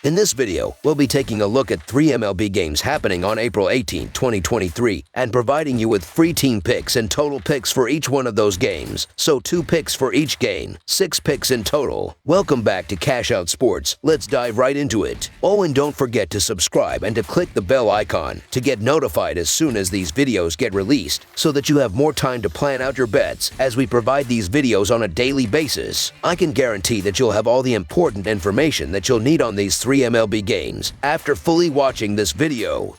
In this video, we'll be taking a look at 3 MLB games happening on April 18, 2023, and providing you with free team picks and total picks for each one of those games. So 2 picks for each game, 6 picks in total. Welcome back to Cash Out Sports. Let's dive right into it. Oh, and don't forget to subscribe and to click the bell icon to get notified as soon as these videos get released, so that you have more time to plan out your bets as we provide these videos on a daily basis. I can guarantee that you'll have all the important information that you'll need on these 3 MLB games after fully watching this video.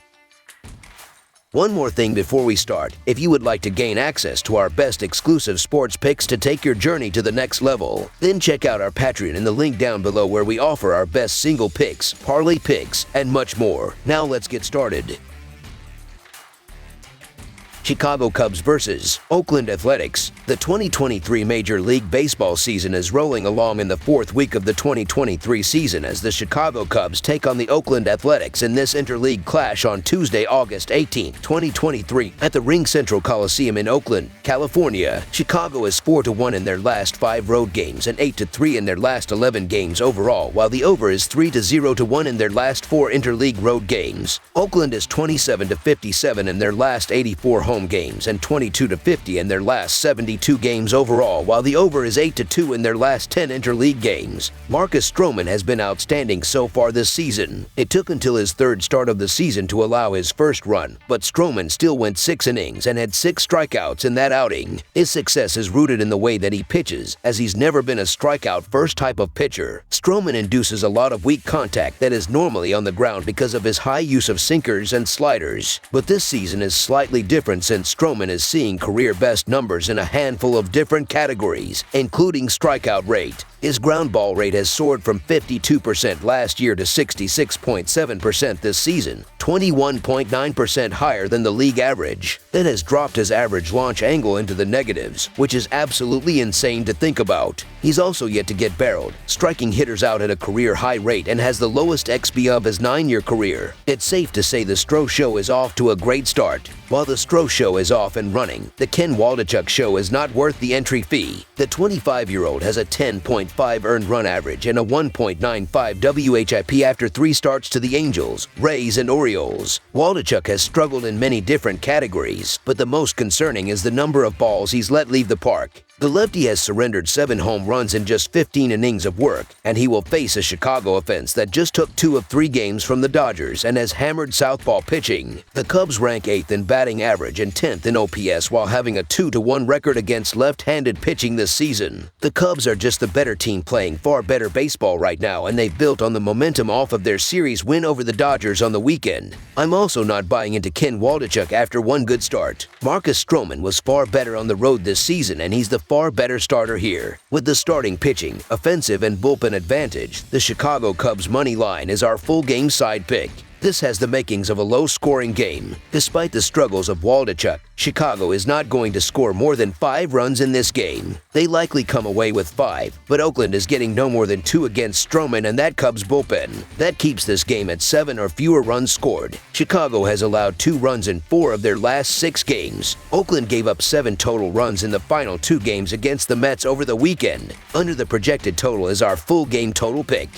One more thing before we start. If you would like to gain access to our best exclusive sports picks to take your journey to the next level, then check out our Patreon in the link down below, where we offer our best single picks, parlay picks, and much more. Now let's get started. Chicago Cubs versus Oakland Athletics. The 2023 Major League Baseball season is rolling along in the 4th week of the 2023 season as the Chicago Cubs take on the Oakland Athletics in this interleague clash on Tuesday, August 18, 2023 at the Ring Central Coliseum in Oakland, California. Chicago is 4-1 in their last 5 road games and 8-3 in their last 11 games overall, while the over is 3-0-1 in their last 4 interleague road games. Oakland is 27-57 in their last 84 home games and 22-50 in their last 72 games overall, while the over is 8-2 in their last 10 interleague games. Marcus Stroman has been outstanding so far this season. It took until his 3rd start of the season to allow his first run, but Stroman still went 6 innings and had 6 strikeouts in that outing. His success is rooted in the way that he pitches, as he's never been a strikeout first type of pitcher. Stroman induces a lot of weak contact that is normally on the ground because of his high use of sinkers and sliders, but this season is slightly different since Stroman is seeing career-best numbers in a handful of different categories, including strikeout rate. His ground ball rate has soared from 52% last year to 66.7% this season, 21.9% higher than the league average. That has dropped his average launch angle into the negatives, which is absolutely insane to think about. He's also yet to get barreled, striking hitters out at a career-high rate, and has the lowest XP of his 9-year career. It's safe to say the Stro Show is off to a great start. While the Stro Show is off and running, the Ken Waldichuk Show is not worth the entry fee. The 25-year-old has a 10.5 earned run average and a 1.95 WHIP after 3 starts to the Angels, Rays, and Orioles. Waldichuk has struggled in many different categories, but the most concerning is the number of balls he's let leave the park. The lefty has surrendered 7 home runs in just 15 innings of work, and he will face a Chicago offense that just took 2 of 3 games from the Dodgers and has hammered southpaw pitching. The Cubs rank 8th in batting average and 10th in OPS while having a 2-1 record against left-handed pitching this season. The Cubs are just the better team playing far better baseball right now, and they've built on the momentum off of their series win over the Dodgers on the weekend. I'm also not buying into Ken Waldichuk after one good start. Marcus Stroman was far better on the road this season, and he's the far better starter here. With the starting pitching, offensive, and bullpen advantage, the Chicago Cubs money line is our full game side pick. This has the makings of a low-scoring game. Despite the struggles of Waldichuk, Chicago is not going to score more than 5 runs in this game. They likely come away with 5, but Oakland is getting no more than 2 against Stroman and that Cubs bullpen. That keeps this game at 7 or fewer runs scored. Chicago has allowed 2 runs in 4 of their last 6 games. Oakland gave up 7 total runs in the final 2 games against the Mets over the weekend. Under the projected total is our full game total pick.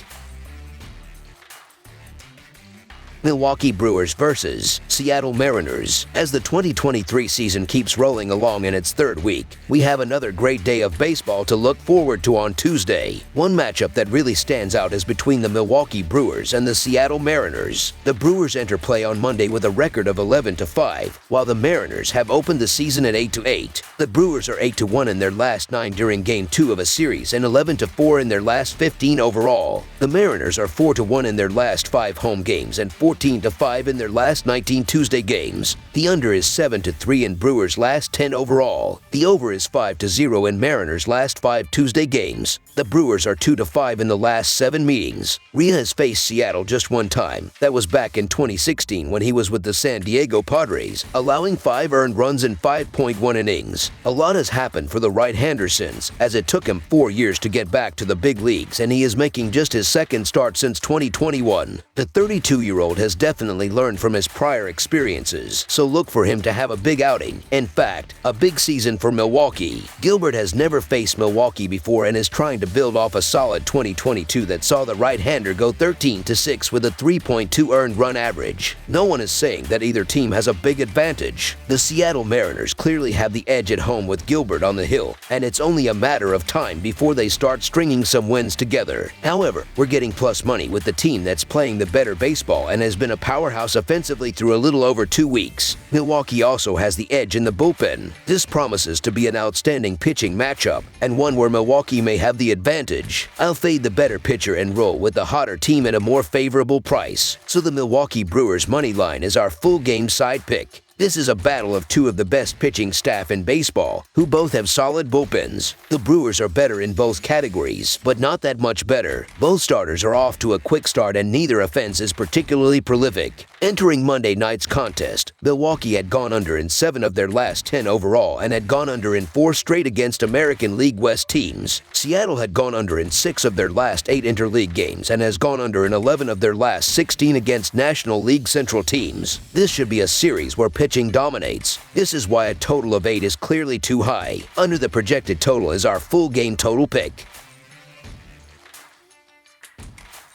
Milwaukee Brewers versus Seattle Mariners. As the 2023 season keeps rolling along in its 3rd week, we have another great day of baseball to look forward to on Tuesday. One matchup that really stands out is between the Milwaukee Brewers and the Seattle Mariners. The Brewers enter play on Monday with a record of 11-5, while the Mariners have opened the season at 8-8. The Brewers are 8-1 in their last 9 during Game 2 of a series and 11-4 in their last 15 overall. The Mariners are 4-1 in their last 5 home games and 14-5 in their last 19 Tuesday games. The under is 7-3 in Brewers' last 10 overall. The over is 5-0 in Mariners' last 5 Tuesday games. The Brewers are 2-5 in the last 7 meetings. Rhea has faced Seattle just one time. That was back in 2016 when he was with the San Diego Padres, allowing 5 earned runs in 5.1 innings. A lot has happened for the right-hander since, as it took him 4 years to get back to the big leagues, and he is making just his 2nd start since 2021. The 32-year-old has definitely learned from his prior experiences, so look for him to have a big outing. In fact, a big season for Milwaukee. Gilbert has never faced Milwaukee before and is trying to build off a solid 2022 that saw the right-hander go 13-6 with a 3.2 earned run average. No one is saying that either team has a big advantage. The Seattle Mariners clearly have the edge at home with Gilbert on the hill, and it's only a matter of time before they start stringing some wins together. However, we're getting plus money with the team that's playing the better baseball and has been a powerhouse offensively through a little over 2 weeks. Milwaukee also has the edge in the bullpen. This promises to be an outstanding pitching matchup, and one where Milwaukee may have the advantage. I'll fade the better pitcher and roll with the hotter team at a more favorable price. So the Milwaukee Brewers money line is our full game side pick. This is a battle of two of the best pitching staff in baseball, who both have solid bullpens. The Brewers are better in both categories, but not that much better. Both starters are off to a quick start and neither offense is particularly prolific. Entering Monday night's contest, Milwaukee had gone under in 7 of their last 10 overall and had gone under in 4 straight against American League West teams. Seattle had gone under in 6 of their last 8 interleague games and has gone under in 11 of their last 16 against National League Central teams. This should be a series where pitching dominates. This is why a total of 8 is clearly too high. Under the projected total is our full game total pick.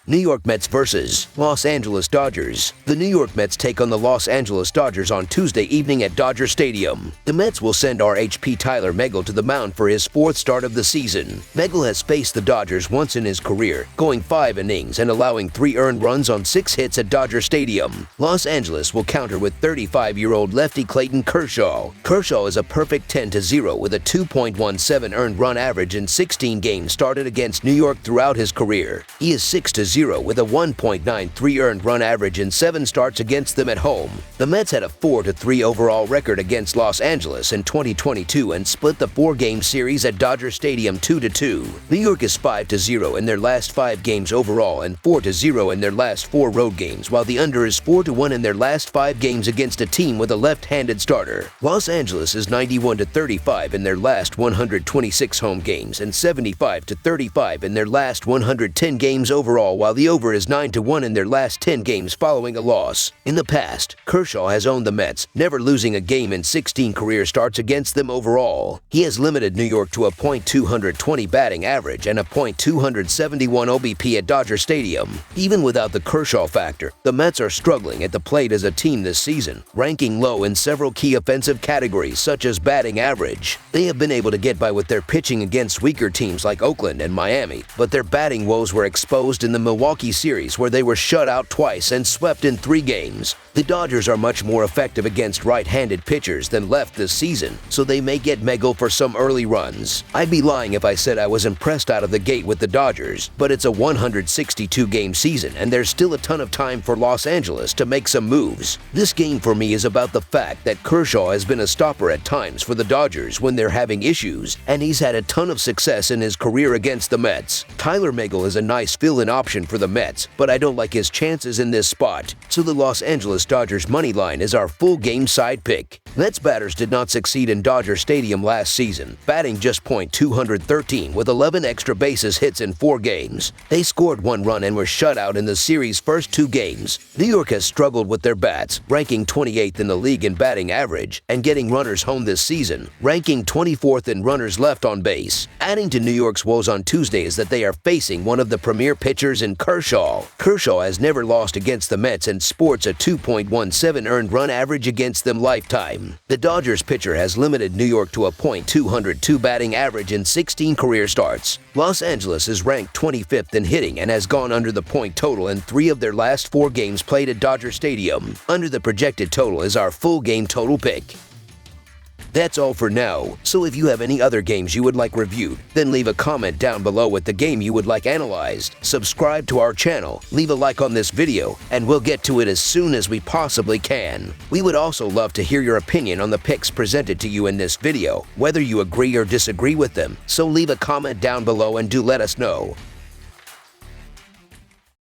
New York Mets versus Los Angeles Dodgers. The New York Mets take on the Los Angeles Dodgers on Tuesday evening at Dodger Stadium. The Mets will send RHP Tyler Megill to the mound for his 4th start of the season. Megill has faced the Dodgers once in his career, going 5 innings and allowing 3 earned runs on 6 hits at Dodger Stadium. Los Angeles will counter with 35-year-old lefty Clayton Kershaw. Kershaw is a perfect 10-0 with a 2.17 earned run average in 16 games started against New York throughout his career. He is 6-0 with a 1.93 earned run average in 7 starts against them at home. The Mets had a 4-3 overall record against Los Angeles in 2022 and split the 4-game series at Dodger Stadium 2-2. New York is 5-0 in their last 5 games overall and 4-0 in their last 4 road games, while the under is 4-1 in their last 5 games against a team with a left-handed starter. Los Angeles is 91-35 in their last 126 home games and 75-35 in their last 110 games overall, while the over is 9-1 in their last 10 games following a loss. In the past, Kershaw has owned the Mets, never losing a game in 16 career starts against them overall. He has limited New York to a .220 batting average and a .271 OBP at Dodger Stadium. Even without the Kershaw factor, the Mets are struggling at the plate as a team this season, ranking low in several key offensive categories such as batting average. They have been able to get by with their pitching against weaker teams like Oakland and Miami, but their batting woes were exposed in the Milwaukee series where they were shut out twice and swept in 3 games. The Dodgers are much more effective against right-handed pitchers than left this season, so they may get Megill for some early runs. I'd be lying if I said I was impressed out of the gate with the Dodgers, but it's a 162-game season and there's still a ton of time for Los Angeles to make some moves. This game for me is about the fact that Kershaw has been a stopper at times for the Dodgers when they're having issues, and he's had a ton of success in his career against the Mets. Tyler Megill is a nice fill-in option for the Mets, but I don't like his chances in this spot, so the Los Angeles Dodgers money line is our full game side pick. Mets batters did not succeed in Dodger Stadium last season, batting just .213 with 11 extra bases hits in 4 games. They scored 1 run and were shut out in the series' first 2 games. New York has struggled with their bats, ranking 28th in the league in batting average and getting runners home this season, ranking 24th in runners left on base. Adding to New York's woes on Tuesday is that they are facing one of the premier pitchers in Kershaw. Kershaw has never lost against the Mets and sports a 2.17 earned run average against them lifetime. The Dodgers pitcher has limited New York to a .202 batting average in 16 career starts. Los Angeles is ranked 25th in hitting and has gone under the point total in 3 of their last 4 games played at Dodger Stadium. Under the projected total is our full game total pick. That's all for now, so if you have any other games you would like reviewed, then leave a comment down below with the game you would like analyzed. Subscribe to our channel, leave a like on this video, and we'll get to it as soon as we possibly can. We would also love to hear your opinion on the picks presented to you in this video, whether you agree or disagree with them, so leave a comment down below and do let us know.